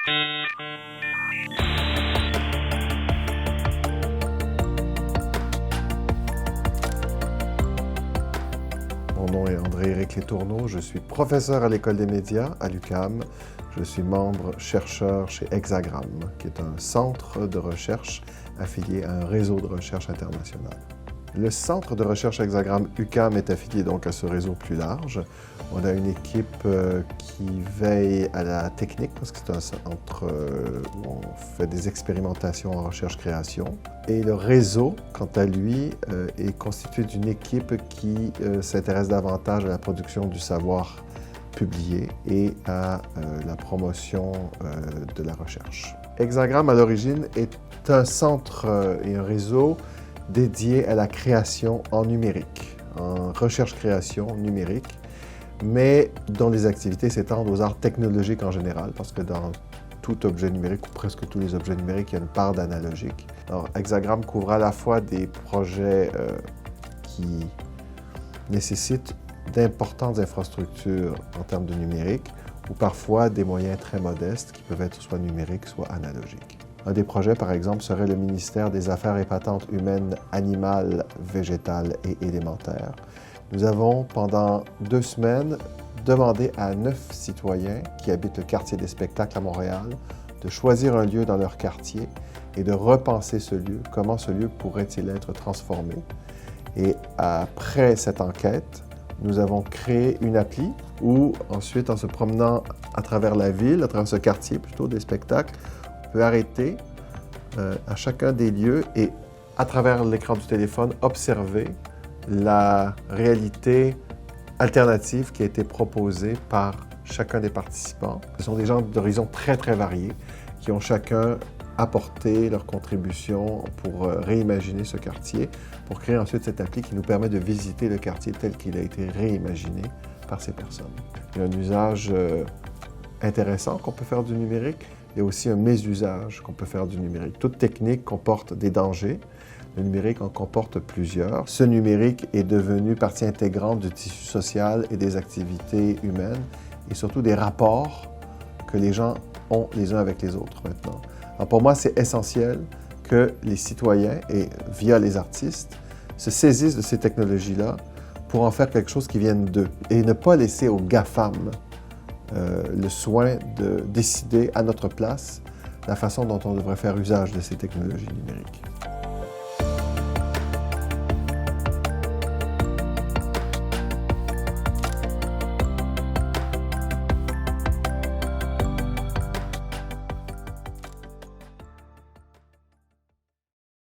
Mon nom est André-Éric Letourneau, je suis professeur à l'École des médias à l'UQAM. Je suis membre chercheur chez Hexagram, qui est un centre de recherche affilié à un réseau de recherche international. Le centre de recherche Hexagram UQAM est affilié donc à ce réseau plus large. On a une équipe qui veille à la technique, parce que c'est un centre où on fait des expérimentations en recherche-création. Et le réseau, quant à lui, est constitué d'une équipe qui s'intéresse davantage à la production du savoir publié et à la promotion de la recherche. Hexagram, à l'origine, est un centre et un réseau dédié à la création en numérique, en recherche-création numérique, mais dont les activités s'étendent aux arts technologiques en général, parce que dans tout objet numérique, ou presque tous les objets numériques, il y a une part d'analogique. Alors, Hexagram couvre à la fois des projets qui nécessitent d'importantes infrastructures en termes de numérique, ou parfois des moyens très modestes qui peuvent être soit numériques, soit analogiques. Un des projets, par exemple, serait le ministère des Affaires et Patentes humaines, animales, végétales et élémentaires. Nous avons, pendant 2 semaines, demandé à 9 citoyens qui habitent le quartier des spectacles à Montréal de choisir un lieu dans leur quartier et de repenser ce lieu, comment ce lieu pourrait-il être transformé. Et après cette enquête, nous avons créé une appli où, ensuite, en se promenant à travers la ville, à travers ce quartier plutôt des spectacles, on peut arrêter à chacun des lieux et, à travers l'écran du téléphone, observer la réalité alternative qui a été proposée par chacun des participants. Ce sont des gens d'horizons très, très variés qui ont chacun apporté leur contribution pour réimaginer ce quartier, pour créer ensuite cette appli qui nous permet de visiter le quartier tel qu'il a été réimaginé par ces personnes. Il y a un usage intéressant qu'on peut faire du numérique. Il y a aussi un mésusage qu'on peut faire du numérique. Toute technique comporte des dangers. Le numérique en comporte plusieurs. Ce numérique est devenu partie intégrante du tissu social et des activités humaines et surtout des rapports que les gens ont les uns avec les autres maintenant. Alors pour moi, c'est essentiel que les citoyens, et via les artistes, se saisissent de ces technologies-là pour en faire quelque chose qui vienne d'eux et ne pas laisser aux GAFAM le soin de décider à notre place la façon dont on devrait faire usage de ces technologies numériques.